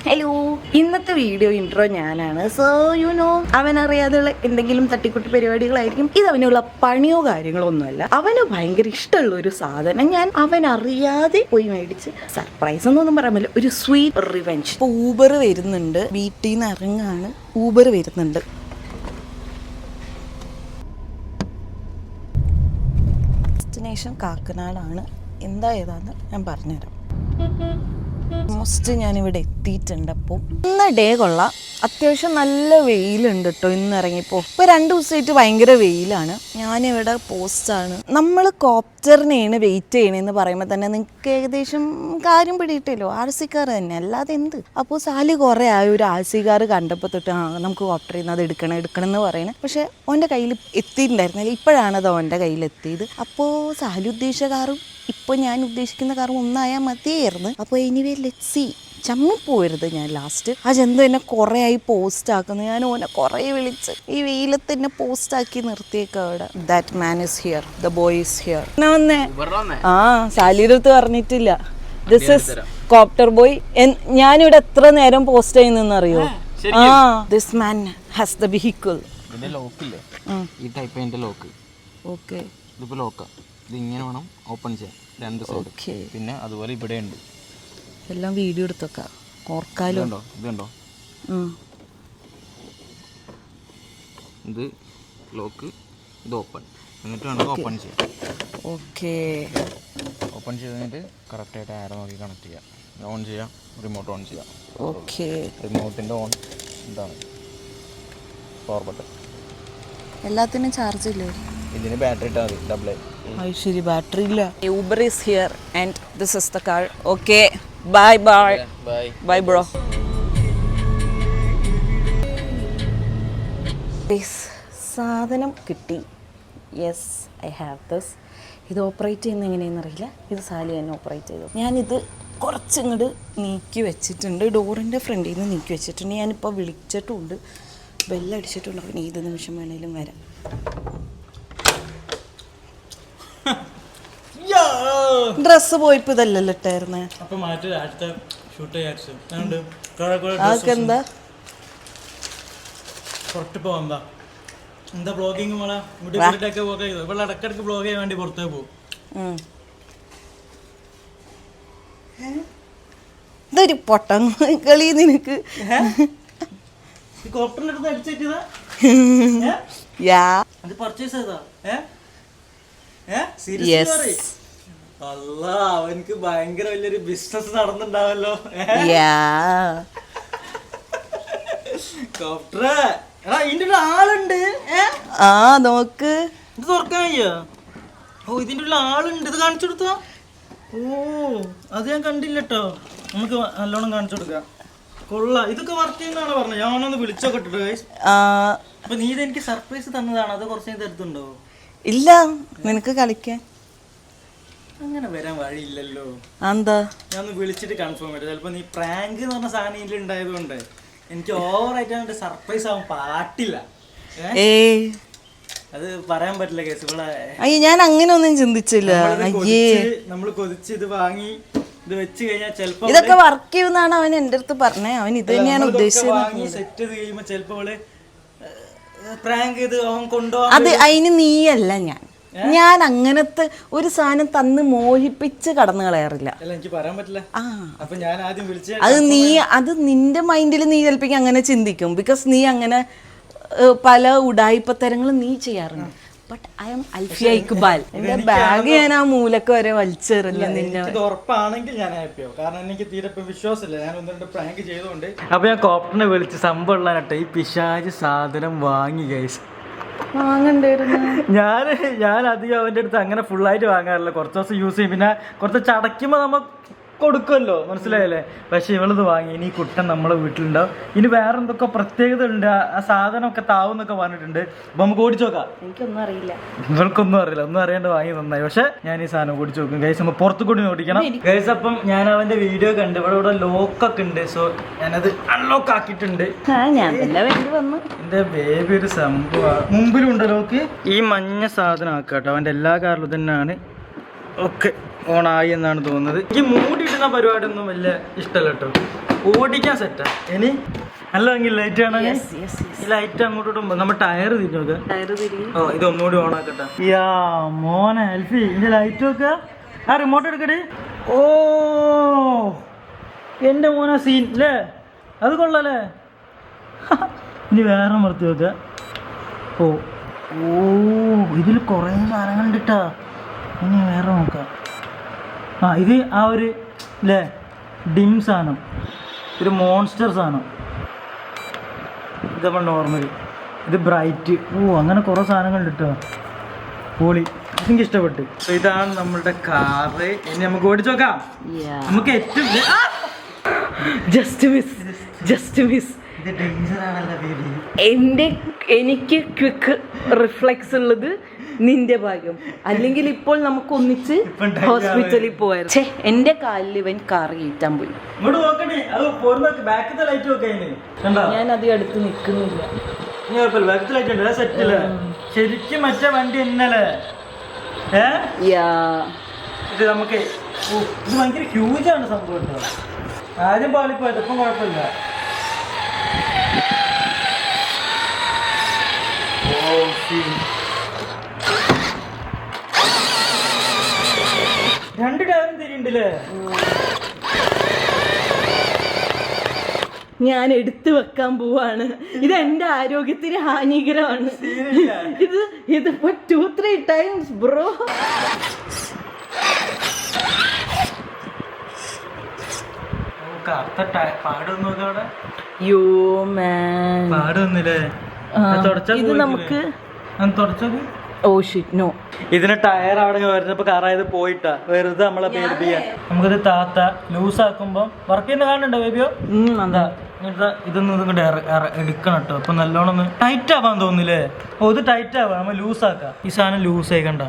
Hello, ഇന്നത്തെ video intro ഞാനാണ്. So you know, അവനറിയാതെയുള്ള എന്തെങ്കിലും തട്ടിക്കുട്ടി പരിപാടികളായിരിക്കും. ഇത് അവനുള്ള പണിയോ കാര്യങ്ങളോ ഒന്നുമല്ല. അവന് ഭയങ്കര ഇഷ്ടമുള്ള ഒരു സാധനം ഞാൻ അവനറിയാതെ പോയി മേടിച്ച് സർപ്രൈസ് എന്നൊന്നും പറയാൻ പറ്റില്ല, ഒരു സ്വീറ്റ് റിവെഞ്ച്. ഇപ്പൊ ഊബർ വരുന്നുണ്ട്, വീട്ടിൽ നിന്ന് ഇറങ്ങാണ്, ഊബർ വരുന്നുണ്ട്. ഡെസ്റ്റിനേഷൻ കാക്കനാടാണ്. എന്താ ഏതാന്ന് ഞാൻ പറഞ്ഞുതരാം. ഓൾമോസ്റ്റ് ഞാനിവിടെ എത്തിയിട്ടുണ്ട്. അപ്പോൾ ഇന്ന് ഡേ കൊള്ളാം, അത്യാവശ്യം നല്ല വെയിലുണ്ട് കേട്ടോ. ഇന്ന് ഇറങ്ങിയപ്പോൾ ഇപ്പോൾ 2 ദിവസമായിട്ട് ഭയങ്കര വെയിലാണ്. ഞാനിവിടെ പോസ്റ്റാണ്. നമ്മൾ കോപ്റ്ററിനെയാണ് വെയിറ്റ് ചെയ്യണമെന്ന് പറയുമ്പോൾ തന്നെ നിങ്ങൾക്ക് ഏകദേശം കാര്യം പിടിയിട്ടല്ലോ, RC കാർ തന്നെ, അല്ലാതെ എന്ത്. അപ്പോൾ സാലി കുറേ ആയി ഒരു RC കാർ കണ്ടപ്പോൾ തൊട്ട് നമുക്ക് കോപ്റ്ററിൽ നിന്ന് അത് എടുക്കണം എന്ന് പറയുന്നത്. പക്ഷേ ഓൻ്റെ കയ്യിൽ എത്തിയിട്ടുണ്ടായിരുന്നില്ല, ഇപ്പോഴാണത് ഓൻ്റെ കയ്യിലെത്തിയത്. അപ്പോൾ സാലി ഉദ്ദേശിച്ച കാറും ഇപ്പോൾ ഞാൻ ഉദ്ദേശിക്കുന്ന കാറും ഒന്നായാൽ മതിയായിരുന്നു. അപ്പോൾ എനിവേ ലെറ്റ്സ് സീ. ചമ്മിപ്പോരുത് ഞാൻ ലാസ്റ്റ്. ആ ജന്തു എന്നെ കുറേ ആയി പോസ്റ്റ് ആക്കുന്നു. ഞാൻ ഓനെ കുറേ വിളിച്ച് ഈ വെയിലത്ത് എന്നെ പോസ്റ്റാക്കി നിർത്തിയേക്കാം അവിടെ. That man is here, the boy is here. വന്നേ സാലിയുടെ അടുത്ത് പറഞ്ഞിട്ടില്ല. This is copter boy. ഞാനിവിടെ എത്ര നേരം പോസ്റ്റ് ചെയ്യുന്നറിയോ? This man has the vehicle. ഈ ടൈപ്പ് അതിന്റെ ലോക്ക്. ഓക്കെ, ഇതിപ്പോ ലോക്കാ. ഇത് ഇങ്ങനെ വേണം ഓപ്പൺ ചെയ്യാൻ, 2 സൈഡ്. പിന്നെ അതുപോലെ ഇവിടെ ഉണ്ട്. എല്ലാം വീഡിയോ എടുത്തൊക്കെ ഓർക്കാലോ. ഇതുണ്ടോ? ഇത് ലോക്ക്, ഇത് ഓപ്പൺ. എന്നിട്ട് വേണം ഓപ്പൺ ചെയ്യാൻ. ഓക്കെ, ഓപ്പൺ ചെയ്ത് കഴിഞ്ഞിട്ട് കറക്റ്റായിട്ട് ആരോ നോക്കി കണക്ട് ചെയ്യാം. ഓൺ ചെയ്യാം, റിമോട്ട് ഓൺ ചെയ്യാം. ഓക്കെ, റിമോട്ടിൻ്റെ ഓൺ ഇതാണ് പവർ ബട്ടൺ. എല്ലാത്തിനും ചാർജ് ഇല്ലേ? ഇതിന് ബാറ്ററി ഇട്ടാൽ മതി, ഡബിൾ. ശരി, ബാറ്ററി ഇല്ല. Uber is here and this is the car. Okay, bye bye bye bro. സാധനം കിട്ടി. Yes, I have this. ഇത് ഓപ്പറേറ്റ് ചെയ്യുന്ന എങ്ങനെയെന്ന് അറിയില്ല. ഇത് സാലി തന്നെ ഓപ്പറേറ്റ് ചെയ്തു. ഞാനിത് കുറച്ചിങ്ങോട്ട് നീക്കി വെച്ചിട്ടുണ്ട്, ഡോറിൻ്റെ ഫ്രണ്ടിൽ നിന്ന് നീക്കി വെച്ചിട്ടുണ്ട്. ഞാനിപ്പോൾ വിളിച്ചിട്ടുമുണ്ട്, ബെല്ലടിച്ചിട്ടുണ്ട്. അപ്പം ഏത് നിമിഷം വേണേലും വരാം. ഡ്രസ്സ് പോയിപ്പോ ഇതല്ലല്ലോ ഇട്ടായിരുന്നേ. അതൊക്കെ എന്താ എന്താ ബ്ലോഗിങ് മോളെ? ഇടക്കിടക്ക് ബ്ലോഗ് ചെയ്യാൻ വേണ്ടി പുറത്തേ പോകും. ഇതൊരു പൊട്ടം കളി നിനക്ക്. അല്ല, അവനക്ക് ഭയങ്കര വലിയൊരു ബിസിനസ് നടന്നുണ്ടാവല്ലോ. ഇതിന്റെ ആളുണ്ട്. നോക്ക്, ഇത് തുറക്കാൻ കഴിയോ? ഓ, ഇതിന്റെ ഉള്ള ആളുണ്ട്. ഇത് കാണിച്ചു കൊടുത്താ? ഓ, അത് ഞാൻ കണ്ടില്ല കേട്ടോ. നമുക്ക് നല്ലോണം കാണിച്ചു കൊടുക്കാം. കൊള്ളാം. ഇതൊക്കെ വർക്ക് ചെയ്യുന്നതാണ് പറഞ്ഞത്. ഞാനൊന്ന് വിളിച്ചോക്കെ ഇട്ടിട്ട്. അപ്പൊ നീ ഇത് എനിക്ക് സർപ്രൈസ് തന്നതാണ്. അത് കുറച്ച് ഇത് എടുത്തുണ്ടോ? ഇല്ല, നിനക്ക് കളിക്കാൻ അങ്ങനെ വരാൻ വഴിയില്ലല്ലോ. എന്താ? ഞാൻ ഒന്ന് വിളിച്ചിട്ട് കൺഫേം ചെയ്തു. ചിലപ്പോ നീ പ്രാങ്ക് എന്ന് പറഞ്ഞ സാധനം ഇതിൽ ഉണ്ടായതുകൊണ്ട് എനിക്ക് ഓവറായിട്ട് സർപ്രൈസ് ആവാൻ പാട്ടില്ല. അത് പറയാൻ പറ്റില്ല കേസ്. ഇവിടെ അയ്യോ, ഞാൻ അങ്ങനെ ഒന്നും ചിന്തിച്ചില്ല. നമ്മള് കൊതിച്ച് ഇത് വാങ്ങി ഇത് വെച്ച് കഴിഞ്ഞാൽ ചിലപ്പോ ഇതൊക്കെ വർക്ക് ചെയ്യുന്നതാണ് അവൻ എന്റെ അടുത്ത് പറഞ്ഞേ. അവൻ ഇത് തന്നെയാണ് ഉദ്ദേശിച്ചത്. സെറ്റ് ചെയ്ത് കഴിയുമ്പോ ചിലപ്പോ അവള് പ്രാങ്ക് ചെയ്ത് അവൻ കൊണ്ടുപോകാൻ. അത് അതിന് നീയല്ല ഞാൻ അങ്ങനത്തെ ഒരു സാധനം തന്ന് മോഹിപ്പിച്ച് കടന്നു കളയാറില്ല. എനിക്ക് പറയാൻ പറ്റില്ല. അപ്പൊ ഞാൻ ആദ്യം വിളിച്ച അത് നിന്റെ മൈൻഡിൽ നീ ചിലപ്പോൾ അങ്ങനെ ചിന്തിക്കും. ബിക്കോസ് നീ അങ്ങനെ പല ഉഡായിപ്പത്തരങ്ങളും നീ ചെയ്യാറുണ്ട്. But I am Alfiya Iqbal. എന്റെ ബാഗ് ഞാൻ ആ മൂലക്ക് വരെ വലിച്ചെറിഞ്ഞു. നിന്നെ ഉറപ്പാണെങ്കിൽ ഞാൻ ഹാപ്പിയാവും. കാരണം എനിക്ക് തീരെ വിശ്വാസമില്ല. ഞാൻ 1-2 പ്രാങ്ക് ചെയ്തുകൊണ്ട്. അപ്പൊ ഞാൻ കോപ്റ്ററിനെ വിളിച്ച് സംഭവം ഉള്ളതാട്ടോ ഈ പിശാച് സാധനം വാങ്ങി ഗൈസ്. വാങ്ങണ്ടായിരുന്നു. ഞാൻ അധികം അവൻ്റെ അടുത്ത് അങ്ങനെ ഫുള്ളായിട്ട് വാങ്ങാറില്ല. കുറച്ച് ദിവസം യൂസ് ചെയ്യും, പിന്നെ കുറച്ച് ചടയ്ക്കുമ്പോൾ നമ്മൾ കൊടുക്കുമല്ലോ, മനസ്സിലായല്ലേ? പക്ഷെ ഇവളിത് വാങ്ങി. ഇനി കുട്ടൻ നമ്മളെ വീട്ടിലുണ്ടാവും. ഇനി വേറെ എന്തൊക്കെ പ്രത്യേകത ഉണ്ട്. ആ സാധനമൊക്കെ താവെന്നൊക്കെ പറഞ്ഞിട്ടുണ്ട്. അപ്പൊ നമുക്ക് ഓടിച്ചു നോക്കാം. എനിക്കൊന്നും അറിയില്ല. ഇവൾക്കൊന്നും അറിയില്ല. ഒന്നും അറിയാണ്ട് വാങ്ങി നന്നായി. പക്ഷെ ഞാൻ ഈ സാധനം ഓടിച്ചു നോക്കും ഗൈസ്. നമ്മൾ പുറത്തു കൂടി ഓടിക്കണം ഗൈസ്. അപ്പം ഞാൻ അവന്റെ വീഡിയോ കണ്ട് ഇവിടെ ലോക്കൊക്കെ ഉണ്ട്. സോ ഞാനത് അൺലോക്ക് ആക്കിയിട്ടുണ്ട്. എന്റെ ബേബി ഒരു സംഭവം മുമ്പിലും ഉണ്ട് ലോക്ക്. ഈ മഞ്ഞ സാധനം ആക്കാട്ടോ. അവന്റെ എല്ലാ കാറിലും തന്നെയാണ് ഓക്കെ ഓണായി എന്നാണ് തോന്നുന്നത്. എനിക്ക് മൂടിയിടുന്ന പരിപാടിയൊന്നും വലിയ ഇഷ്ടമല്ല കേട്ടോ. ഓടിക്കാൻ സെറ്റാ. ഇനി നല്ല ഭംഗി ലൈറ്റ് കാണാൻ. ഈ ലൈറ്റ് അങ്ങോട്ട് ഇടുമ്പോ നമ്മൾ ടയർ തിരിഞ്ഞു നോക്കാം. ഓ ഇത് ഒന്നുകൂടി ഓൺ ആക്കട്ടെ. യാ മോനെ എൽഫി ഇതിന്റെ ലൈറ്റ് നോക്കുക. ആ റിമോട്ട് എടുക്കട്ടെ. ഓ എൻ്റെ മോനെ സീൻ അല്ലേ, അത് കൊള്ളാല്ലേ. ഇനി വേറെ മറത്തി നോക്കുക. ഓ ഓ ഇതിൽ കുറേ സാധനങ്ങളുണ്ട് കേട്ടോ. ഇനി വേറെ നോക്കാം. ആ ഇത് ആ ഒരു അല്ലേ ഡിം സാധനം, ഒരു മോൺസ്റ്റർ സാധനം. ഇതപ്പോൾ നോർമലി, ഇത് ബ്രൈറ്റ്. ഓ അങ്ങനെ കുറേ സാധനങ്ങളുണ്ട് കേട്ടോ. പൊളി, എനിക്ക് ഇഷ്ടപ്പെട്ടു. അപ്പോൾ ഇതാണ് നമ്മളുടെ കാറ്. ഇനി നമുക്ക് ഓടിച്ചു നോക്കാം. നമുക്ക് ഏറ്റവും ജസ്റ്റ് മിസ് ഇത് ഡേഞ്ചർ ആണല്ലോ ബേബി. എനിക്ക് ക്വിക്ക് റിഫ്ലെക്സ് ഉള്ളത് നിന്റെ ഭാഗ്യം. അല്ലെങ്കിൽ ഇപ്പോൾ നമുക്ക് ഒന്നിച്ച് ഹോസ്പിറ്റലിൽ പോയായിരുന്നു. എന്റെ കാലിൽ ഇവൻ കാർ കയറ്റാൻ പോയി. ഇങ്ങോട്ട് നോക്കണേ, അത് പോരുന്ന ബാക്കത്തെ ലൈറ്റ് നോക്കാം. കണ്ടോ, ഞാൻ അധികം അടുത്ത് നിൽക്കുന്നില്ല. ബാക്കത്തെ ലൈറ്റ് ഉണ്ട്, സെറ്റല്ലേ. ശരിക്കും മറ്റേ വണ്ടി എന്നല്ലേ. ഇത് നമുക്ക് ഇത് ഭയങ്കര ഹ്യൂജ് ആണ് സംഭവം കേട്ടോ. ആദ്യം പാളിപ്പോയത്, ഇപ്പം കുഴപ്പമില്ല. രണ്ട് ടയറും തിരിയുണ്ടല്ലേ. ഞാൻ എടുത്തു വെക്കാൻ പോവാണ്. ഇത് എന്റെ ആരോഗ്യത്തിന് ഹാനികരമാണ്. ഇതിപ്പോ 2-3 times ബ്രോ. ഇത് നമുക്ക് ഇതിന് ടയർ അവിടെ വരുന്നപ്പോ കാറായത് പോയിട്ടാ, വെറുതെ നമ്മളെ പേടിപ്പിക്കാൻ. നമുക്കിത് താത്ത ലൂസ് ആക്കുമ്പോ വർക്ക് ചെയ്യുന്ന കാണുന്നുണ്ടോ ബേബിയോ? എന്താ ഇതൊന്നും ഇതുകൊണ്ട് എടുക്കണം കേട്ടോ. അപ്പൊ നല്ലോണം ഒന്ന് ടൈറ്റ് ആവാൻ തോന്നില്ലേ. ഓ ഇത് ടൈറ്റ് ആവാം, നമ്മൾ ലൂസ് ആക്കാം. ഈ സാധനം ലൂസ് ആയി കണ്ട.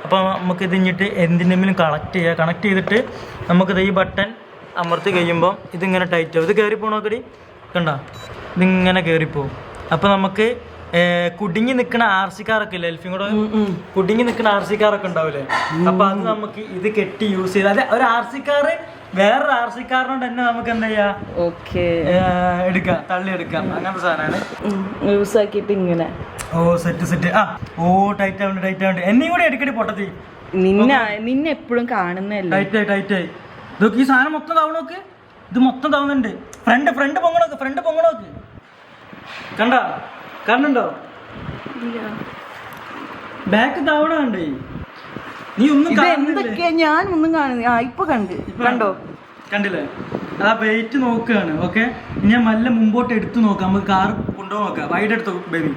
അപ്പൊ നമുക്ക് ഇത് ഇഞ്ഞിട്ട് എന്തിനെങ്കിലും കണക്ട് ചെയ്തിട്ട് നമുക്കിത് ഈ ബട്ടൺ അമർത്തി കഴിയുമ്പോൾ ഇതിങ്ങനെ ടൈറ്റ് ആവും. ഇത് കയറി പോണോക്കടി കണ്ട, ഇതിങ്ങനെ കയറിപ്പോവും. അപ്പൊ നമുക്ക് കുടുങ്ങി നിൽക്കുന്ന RC കാറൊക്കെ ഇല്ലേ, എൽഫിയും കൂടെ കുടുങ്ങി നിൽക്കുന്ന RC കാറൊക്കെ ഉണ്ടാവില്ലേ. അപ്പൊ അത് നമുക്ക് ഇത് കെട്ടി യൂസ് ചെയ്ത്, അതെ ഒരു RC കാറ് വേറൊരു RC കാറിനോട് തന്നെ നമുക്ക് എന്താ ചെയ്യാ എടുക്കാം, തള്ളി എടുക്കാം. അങ്ങനത്തെ സാധനമാണ് യൂസ് ആക്കിയിട്ട് ഇങ്ങനെ. ഓ സെറ്റ്. ആ ഓ ടൈറ്റ് ആവുന്നുണ്ട്. എന്നെയും കൂടെ എടുക്കടി പൊട്ടത്തി. നിന്നെ എപ്പോഴും കാണുന്നല്ലേ. ടൈറ്റ് ആയി. ഇതൊക്കെ ഈ സാധനം മൊത്തം താവണോക്ക്. ഇത് മൊത്തം താവുന്നുണ്ട്. ഫ്രണ്ട് പൊങ്ങണോക്ക്. കണ്ടുണ്ടോ? ബാക്ക് താവണുണ്ടേ. നീ ഒന്നും ഞാൻ ഒന്നും കാണുന്നില്ല. ഇപ്പൊ കണ്ടോ? കണ്ടില്ലേ? ആ വെയിറ്റ് നോക്കുകയാണ്. ഓക്കെ, ഞാൻ നല്ല മുമ്പോട്ട് എടുത്തു നോക്കാം. നമുക്ക് കാർ കൊണ്ടുപോകാൻ നോക്കാം. വൈഡ് എടുത്തോ ബേബി.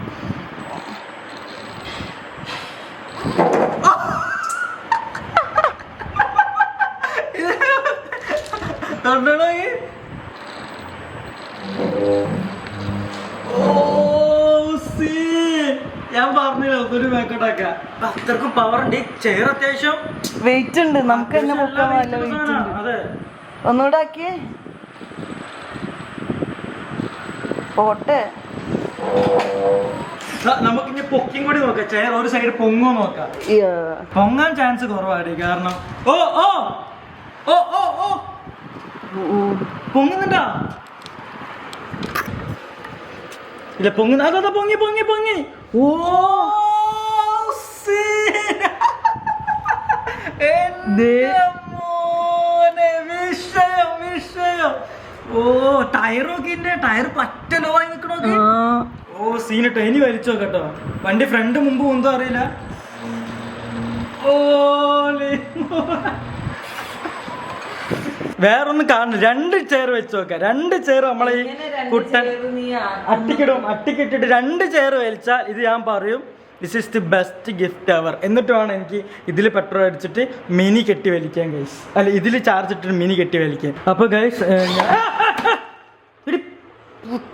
ഞാൻ പറഞ്ഞില്ല ഒന്നൊരു മേക്കോട്ടാക്കാം. അത്രക്കും പവർ ഉണ്ട്. ചെയർ അത്യാവശ്യം വെയിറ്റ് ഉണ്ട്. നമുക്ക് തന്നെ അതെ. ഒന്നുകൂടെ ആക്കിയേ പോട്ടെ. നമുക്കിനി പൊക്കിയും കൂടി നോക്കാം. ചെയർ ഒരു സൈഡ് പൊങ്ങോ നോക്കാം. പൊങ്ങാൻ ചാൻസ് കുറവാണ്. കാരണം ഓ ഓ ഓ ഓ ഓ പൊങ്ങുന്നുണ്ടോ? ഇല്ല പൊങ്ങുന്ന. അതാ പൊങ്ങി. ഓ വിഷയം. ഓ ടയർ പറ്റ ലോ ആയി നിക്കണോ. ഓ സീനിട്ടോ. ഇനി വലിച്ചോ കേട്ടോ. വണ്ടി ഫ്രണ്ട് മുമ്പ് ഒന്നും അറിയില്ല. ഓ വേറൊന്നും കാണുന്നു. 2 ചെയർ വെച്ച് നോക്കാം. 2 ചെയർ നമ്മളെ ഈ കുട്ടൻ അട്ടിക്കിട്ടിട്ട് 2 ചെയർ വലിച്ചാൽ ഇത് ഞാൻ പറയും this is the best gift ever. എന്നിട്ട് വേണം എനിക്ക് ഇതിൽ പെട്രോൾ അടിച്ചിട്ട് മിനി കെട്ടി വലിക്കാൻ ഗൈസ്. അല്ല ഇതിൽ ചാർജ് ഇട്ടിട്ട് മിനി കെട്ടി വലിക്കാൻ. അപ്പൊ ഗൈസ്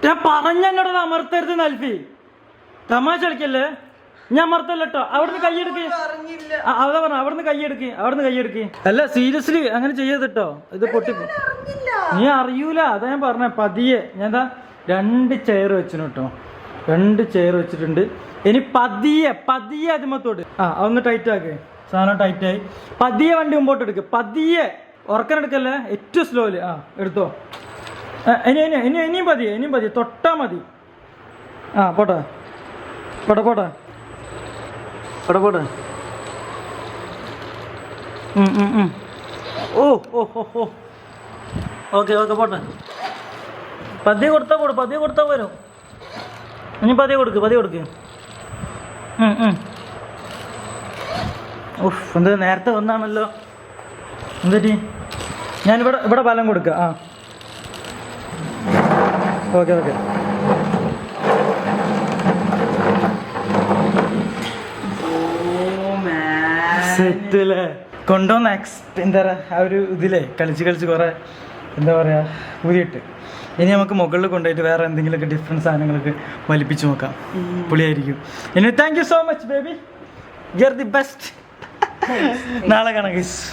ഞാൻ പറഞ്ഞോട് അമർത്തരുത് നൽഫി. തമാശ കളിക്കല്ലേ. ഞാൻ അമർത്തല്ല കേട്ടോ. അവിടുന്ന് കൈയെടുക്ക്. അതാ പറഞ്ഞ അവിടുന്ന് കൈയെടുക്ക്. അല്ല സീരിയസ്ലി അങ്ങനെ ചെയ്യരുത് കേട്ടോ. ഇത് പൊട്ടിപ്പോ. നീ അറിയൂല. അതാ ഞാൻ പറഞ്ഞ പതിയെ. ഞാൻ എന്താ 2 ചെയർ വെച്ചിന് കേട്ടോ. 2 ചെയർ വെച്ചിട്ടുണ്ട്. ഇനി പതിയെ അതിമത്തോട്ട് ഒന്ന് ടൈറ്റ് ആക്കേ. സാധനം ടൈറ്റായി. പതിയെ വണ്ടി മുമ്പോട്ട് എടുക്കുക, പതിയെ, ഉറക്കനെടുക്കല്ലേ, ഏറ്റവും സ്ലോയില്. ആ എടുത്തോ. ഇനിയും പതിയെ തൊട്ടാ മതി. ആ പോട്ടെ. ഓ ഓക്കെ പോട്ടെ. പതിയെ കൊടുത്താൽ വരും. ഇനി പതിയെ കൊടുക്ക്. ഓഹ് എന്ത് നേരത്തെ വന്നാണല്ലോ. എന്തെറ്റി? ഞാനിവിടെ ബലം കൊടുക്കുക. ആ ഓക്കെ സെറ്റല്ലേ. കൊണ്ടുവന്ന എന്താ പറയുക, ആ ഒരു ഇതിലേ കളിച്ച് കുറേ എന്താ പറയുക ഊതിയിട്ട്. ഇനി നമുക്ക് മുകളിൽ കൊണ്ടുപോയിട്ട് വേറെ എന്തെങ്കിലുമൊക്കെ ഡിഫറെൻറ്റ് സാധനങ്ങളൊക്കെ വലിപ്പിച്ച് നോക്കാം. പൊളിയായിരിക്കും. ഇനി thank you so much baby, you are the best. നാളെ കാണാം ഗൈസ്.